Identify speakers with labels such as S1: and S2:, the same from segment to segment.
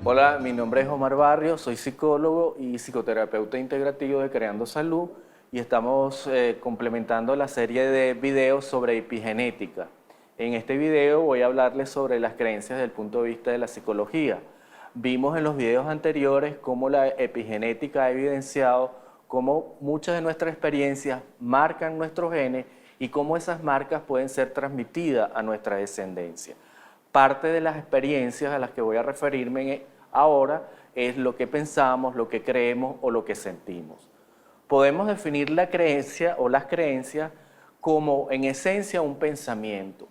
S1: Hola, mi nombre es Omar Barrio, soy psicólogo y psicoterapeuta integrativo de Creando Salud y estamos complementando la serie de videos sobre epigenética. En este video voy a hablarles sobre las creencias desde el punto de vista de la psicología. Vimos en los videos anteriores cómo la epigenética ha evidenciado cómo muchas de nuestras experiencias marcan nuestros genes y cómo esas marcas pueden ser transmitidas a nuestra descendencia. Parte de las experiencias a las que voy a referirme ahora es lo que pensamos, lo que creemos o lo que sentimos. Podemos definir la creencia o las creencias como en esencia un pensamiento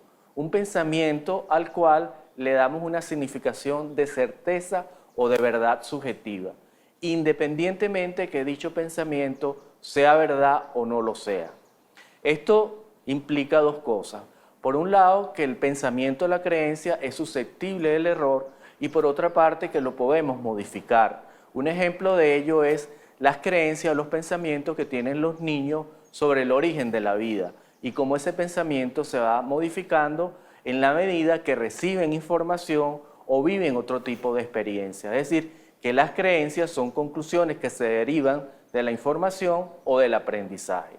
S1: al cual le damos una significación de certeza o de verdad subjetiva, independientemente que dicho pensamiento sea verdad o no lo sea. Esto implica dos cosas. Por un lado, que el pensamiento o la creencia es susceptible del error y por otra parte que lo podemos modificar. Un ejemplo de ello es las creencias o los pensamientos que tienen los niños sobre el origen de la vida y cómo ese pensamiento se va modificando en la medida que reciben información o viven otro tipo de experiencia. Es decir, que las creencias son conclusiones que se derivan de la información o del aprendizaje.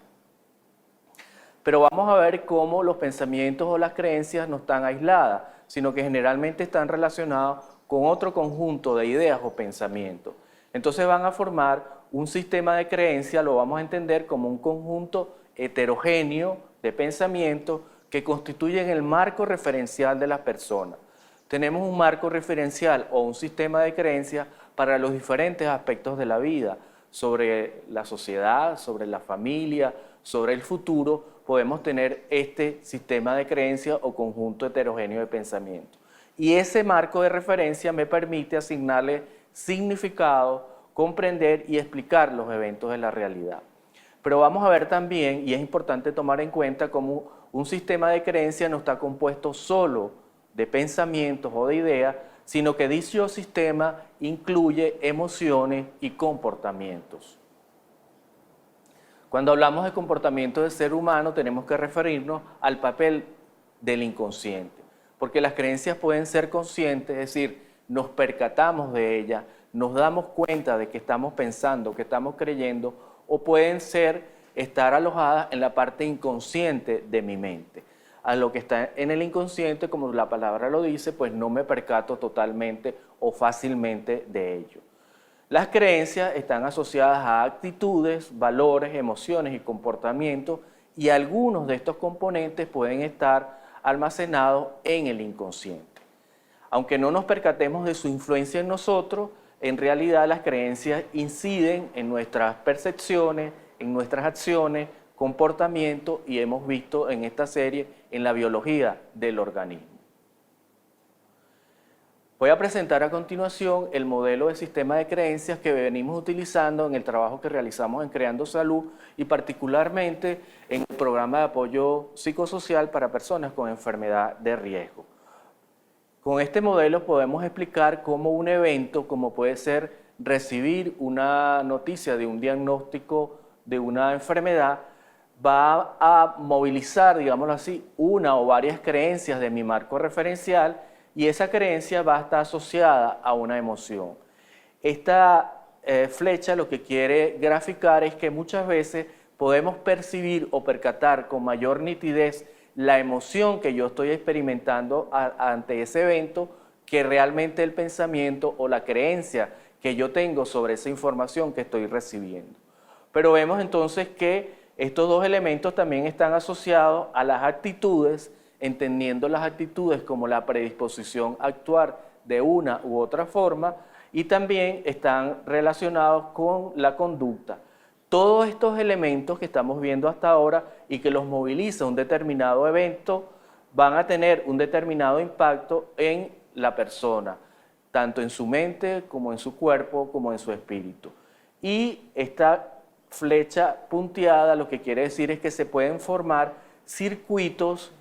S1: Pero vamos a ver cómo los pensamientos o las creencias no están aisladas, sino que generalmente están relacionados con otro conjunto de ideas o pensamientos. Entonces van a formar un sistema de creencias, lo vamos a entender como un conjunto heterogéneo de pensamientos que constituyen el marco referencial de las personas. Tenemos un marco referencial o un sistema de creencias para los diferentes aspectos de la vida, sobre la sociedad, sobre la familia, sobre el futuro. Podemos tener este sistema de creencias o conjunto heterogéneo de pensamientos. Y ese marco de referencia me permite asignarle significado, comprender y explicar los eventos de la realidad. Pero vamos a ver también, y es importante tomar en cuenta, cómo un sistema de creencias no está compuesto solo de pensamientos o de ideas, sino que dicho sistema incluye emociones y comportamientos. Cuando hablamos de comportamiento del ser humano tenemos que referirnos al papel del inconsciente, porque las creencias pueden ser conscientes, es decir, nos percatamos de ellas, nos damos cuenta de que estamos pensando, que estamos creyendo, o pueden estar alojadas en la parte inconsciente de mi mente. A lo que está en el inconsciente, como la palabra lo dice, pues no me percato totalmente o fácilmente de ello. Las creencias están asociadas a actitudes, valores, emociones y comportamientos, y algunos de estos componentes pueden estar almacenados en el inconsciente. Aunque no nos percatemos de su influencia en nosotros, en realidad las creencias inciden en nuestras percepciones, en nuestras acciones, comportamientos, y hemos visto en esta serie en la biología del organismo. Voy a presentar a continuación el modelo de sistema de creencias que venimos utilizando en el trabajo que realizamos en Creando Salud y particularmente en el programa de apoyo psicosocial para personas con enfermedad de riesgo. Con este modelo podemos explicar cómo un evento, como puede ser recibir una noticia de un diagnóstico de una enfermedad, va a movilizar, digámoslo así, una o varias creencias de mi marco referencial, y esa creencia va a estar asociada a una emoción. Esta flecha lo que quiere graficar es que muchas veces podemos percibir o percatar con mayor nitidez la emoción que yo estoy experimentando ante ese evento que realmente el pensamiento o la creencia que yo tengo sobre esa información que estoy recibiendo. Pero vemos entonces que estos dos elementos también están asociados a las actitudes, entendiendo las actitudes como la predisposición a actuar de una u otra forma, y también están relacionados con la conducta. Todos estos elementos que estamos viendo hasta ahora y que los moviliza un determinado evento van a tener un determinado impacto en la persona, tanto en su mente como en su cuerpo como en su espíritu. Y esta flecha punteada lo que quiere decir es que se pueden formar circuitos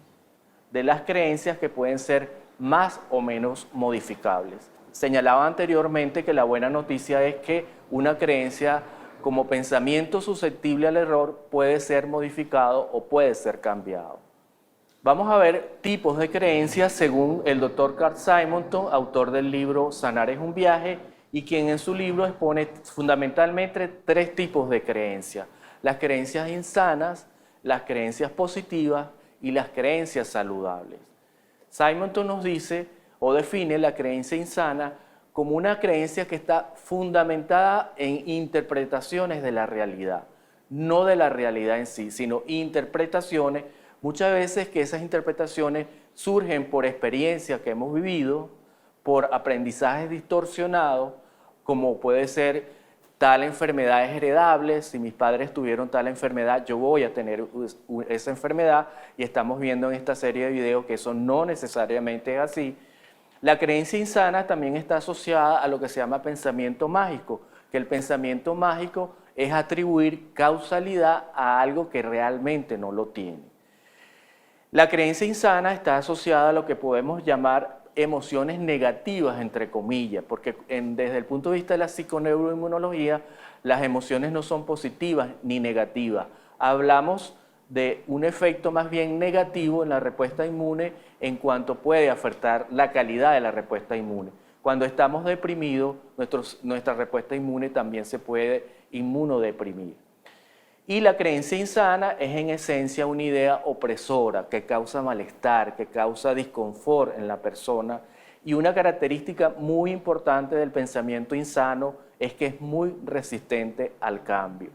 S1: de las creencias que pueden ser más o menos modificables. Señalaba anteriormente que la buena noticia es que una creencia como pensamiento susceptible al error puede ser modificado o puede ser cambiado. Vamos a ver tipos de creencias según el Dr. Carl Simonton, autor del libro Sanar es un viaje, y quien en su libro expone fundamentalmente 3 tipos de creencias: las creencias insanas, las creencias positivas y las creencias saludables. Simonton nos dice o define la creencia insana como una creencia que está fundamentada en interpretaciones de la realidad, no de la realidad en sí, sino interpretaciones, muchas veces que esas interpretaciones surgen por experiencias que hemos vivido, por aprendizajes distorsionados, como puede ser tal enfermedad es heredable. Si mis padres tuvieron tal enfermedad, yo voy a tener esa enfermedad, y estamos viendo en esta serie de videos que eso no necesariamente es así. La creencia insana también está asociada a lo que se llama pensamiento mágico, que el pensamiento mágico es atribuir causalidad a algo que realmente no lo tiene. La creencia insana está asociada a lo que podemos llamar emociones negativas, entre comillas, porque desde el punto de vista de la psiconeuroinmunología, las emociones no son positivas ni negativas. Hablamos de un efecto más bien negativo en la respuesta inmune en cuanto puede afectar la calidad de la respuesta inmune. Cuando estamos deprimidos, nuestra respuesta inmune también se puede inmunodeprimir. Y la creencia insana es en esencia una idea opresora que causa malestar, que causa disconfort en la persona. Y una característica muy importante del pensamiento insano es que es muy resistente al cambio.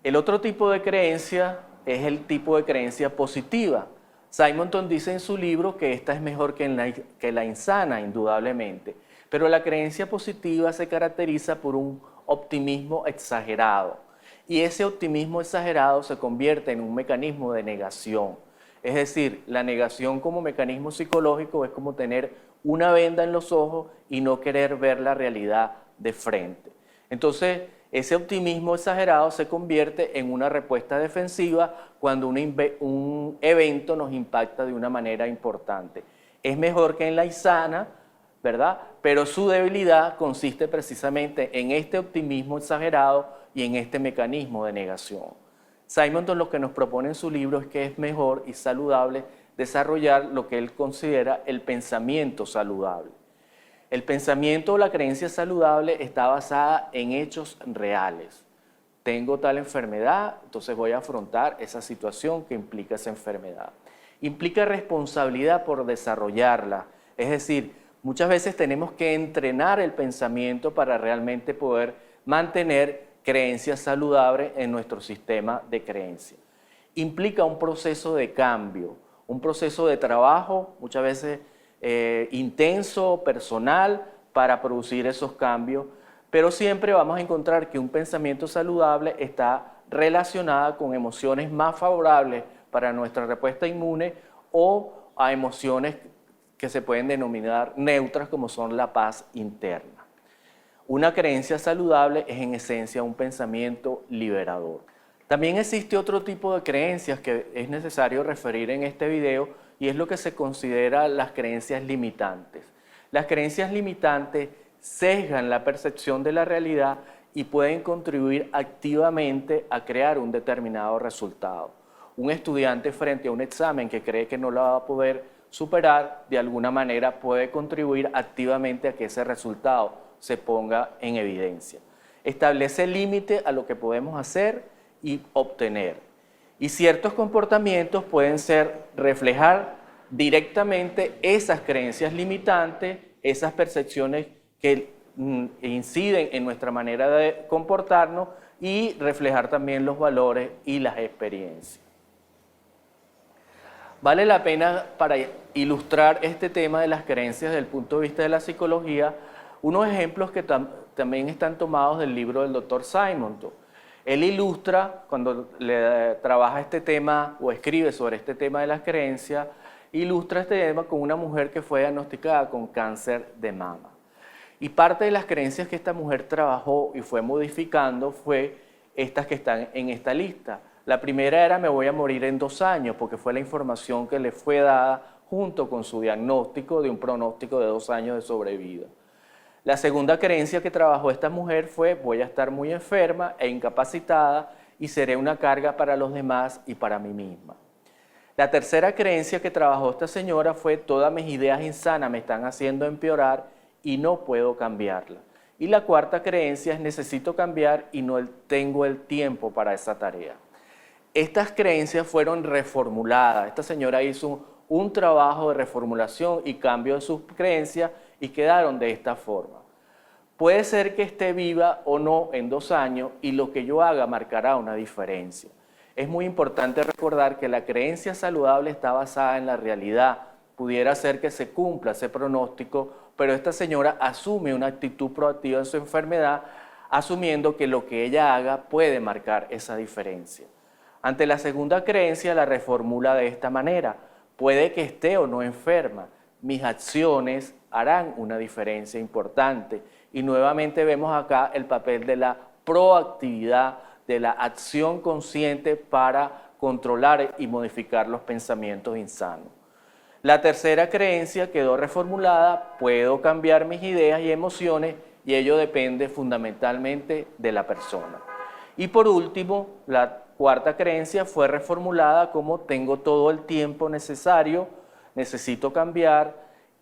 S1: El otro tipo de creencia es el tipo de creencia positiva. Simonton dice en su libro que esta es mejor que la insana, indudablemente. Pero la creencia positiva se caracteriza por un optimismo exagerado. Y ese optimismo exagerado se convierte en un mecanismo de negación. Es decir, la negación como mecanismo psicológico es como tener una venda en los ojos y no querer ver la realidad de frente. Entonces, ese optimismo exagerado se convierte en una respuesta defensiva cuando un evento nos impacta de una manera importante. Es mejor que en la insana, ¿verdad? Pero su debilidad consiste precisamente en este optimismo exagerado y en este mecanismo de negación. Simonton lo que nos propone en su libro es que es mejor y saludable desarrollar lo que él considera el pensamiento saludable. El pensamiento o la creencia saludable está basada en hechos reales. Tengo tal enfermedad, entonces voy a afrontar esa situación que implica esa enfermedad. Implica responsabilidad por desarrollarla, es decir, muchas veces tenemos que entrenar el pensamiento para realmente poder mantener creencias saludables en nuestro sistema de creencias. Implica un proceso de cambio, un proceso de trabajo, muchas veces intenso, personal, para producir esos cambios, pero siempre vamos a encontrar que un pensamiento saludable está relacionado con emociones más favorables para nuestra respuesta inmune o a emociones que se pueden denominar neutras, como son la paz interna. Una creencia saludable es en esencia un pensamiento liberador. También existe otro tipo de creencias que es necesario referir en este video, y es lo que se considera las creencias limitantes. Las creencias limitantes sesgan la percepción de la realidad y pueden contribuir activamente a crear un determinado resultado. Un estudiante frente a un examen que cree que no lo va a poder superar, de alguna manera puede contribuir activamente a que ese resultado se ponga en evidencia. Establece límite a lo que podemos hacer y obtener. Y ciertos comportamientos pueden reflejar directamente esas creencias limitantes, esas percepciones que inciden en nuestra manera de comportarnos, y reflejar también los valores y las experiencias. Vale la pena, para ilustrar este tema de las creencias desde el punto de vista de la psicología, unos ejemplos que también están tomados del libro del Dr. Simonton. Él ilustra, cuando trabaja este tema o escribe sobre este tema de las creencias, ilustra este tema con una mujer que fue diagnosticada con cáncer de mama. Y parte de las creencias que esta mujer trabajó y fue modificando fue estas que están en esta lista. La primera era: me voy a morir en 2 años, porque fue la información que le fue dada junto con su diagnóstico de un pronóstico de 2 años de sobrevida. La segunda creencia que trabajó esta mujer fue: voy a estar muy enferma e incapacitada y seré una carga para los demás y para mí misma. La tercera creencia que trabajó esta señora fue: todas mis ideas insanas me están haciendo empeorar y no puedo cambiarla. Y la cuarta creencia es: necesito cambiar y no tengo el tiempo para esa tarea. Estas creencias fueron reformuladas. Esta señora hizo un trabajo de reformulación y cambio de sus creencias y quedaron de esta forma. Puede ser que esté viva o no en 2 años y lo que yo haga marcará una diferencia. Es muy importante recordar que la creencia saludable está basada en la realidad. Pudiera ser que se cumpla ese pronóstico, pero esta señora asume una actitud proactiva en su enfermedad, asumiendo que lo que ella haga puede marcar esa diferencia. Ante la segunda creencia, la reformula de esta manera: puede que esté o no enferma, mis acciones harán una diferencia importante. Y nuevamente vemos acá el papel de la proactividad, de la acción consciente para controlar y modificar los pensamientos insanos. La tercera creencia quedó reformulada: puedo cambiar mis ideas y emociones, y ello depende fundamentalmente de la persona. Y por último, la cuarta creencia fue reformulada como: tengo todo el tiempo necesario, necesito cambiar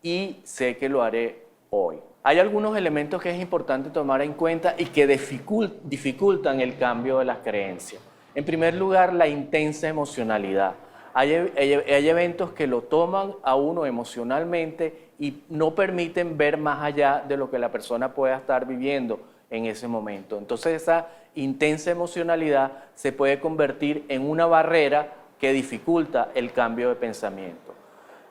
S1: y sé que lo haré hoy. Hay algunos elementos que es importante tomar en cuenta y que dificultan el cambio de las creencias. En primer lugar, la intensa emocionalidad. Hay eventos que lo toman a uno emocionalmente y no permiten ver más allá de lo que la persona pueda estar viviendo en ese momento. Entonces esa intensa emocionalidad se puede convertir en una barrera que dificulta el cambio de pensamiento.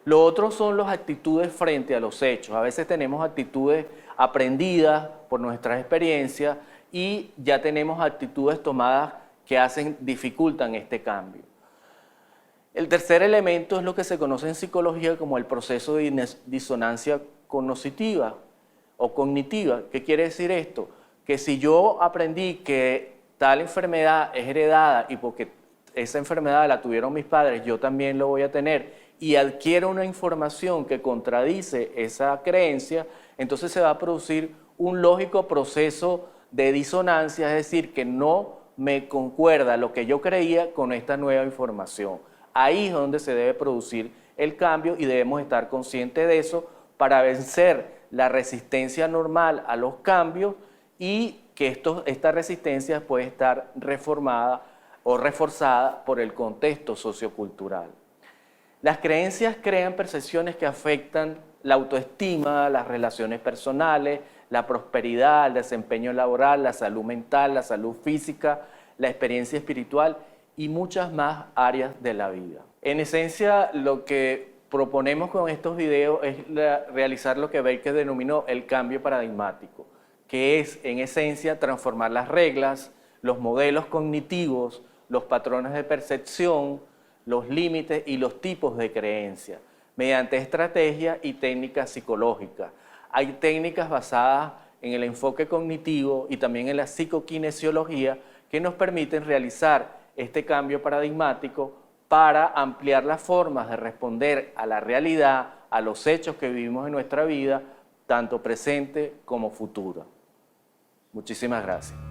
S1: Lo otro son las actitudes frente a los hechos. A veces tenemos actitudes aprendidas por nuestras experiencias y ya tenemos actitudes tomadas que dificultan este cambio. El tercer elemento es lo que se conoce en psicología como el proceso de disonancia cognitiva o cognitiva. ¿Qué quiere decir esto? Que si yo aprendí que tal enfermedad es heredada y porque esa enfermedad la tuvieron mis padres, yo también lo voy a tener, y adquiero una información que contradice esa creencia, entonces se va a producir un lógico proceso de disonancia, es decir, que no me concuerda lo que yo creía con esta nueva información. Ahí es donde se debe producir el cambio y debemos estar conscientes de eso para vencer la resistencia normal a los cambios y que esta resistencia puede estar reformada o reforzada por el contexto sociocultural. Las creencias crean percepciones que afectan la autoestima, las relaciones personales, la prosperidad, el desempeño laboral, la salud mental, la salud física, la experiencia espiritual y muchas más áreas de la vida. En esencia, lo que proponemos con estos videos es realizar lo que Baker denominó el cambio paradigmático, que es, en esencia, transformar las reglas, los modelos cognitivos, los patrones de percepción, los límites y los tipos de creencias, mediante estrategias y técnicas psicológicas. Hay técnicas basadas en el enfoque cognitivo y también en la psicokinesiología que nos permiten realizar este cambio paradigmático para ampliar las formas de responder a la realidad, a los hechos que vivimos en nuestra vida, tanto presente como futura. Muchísimas gracias.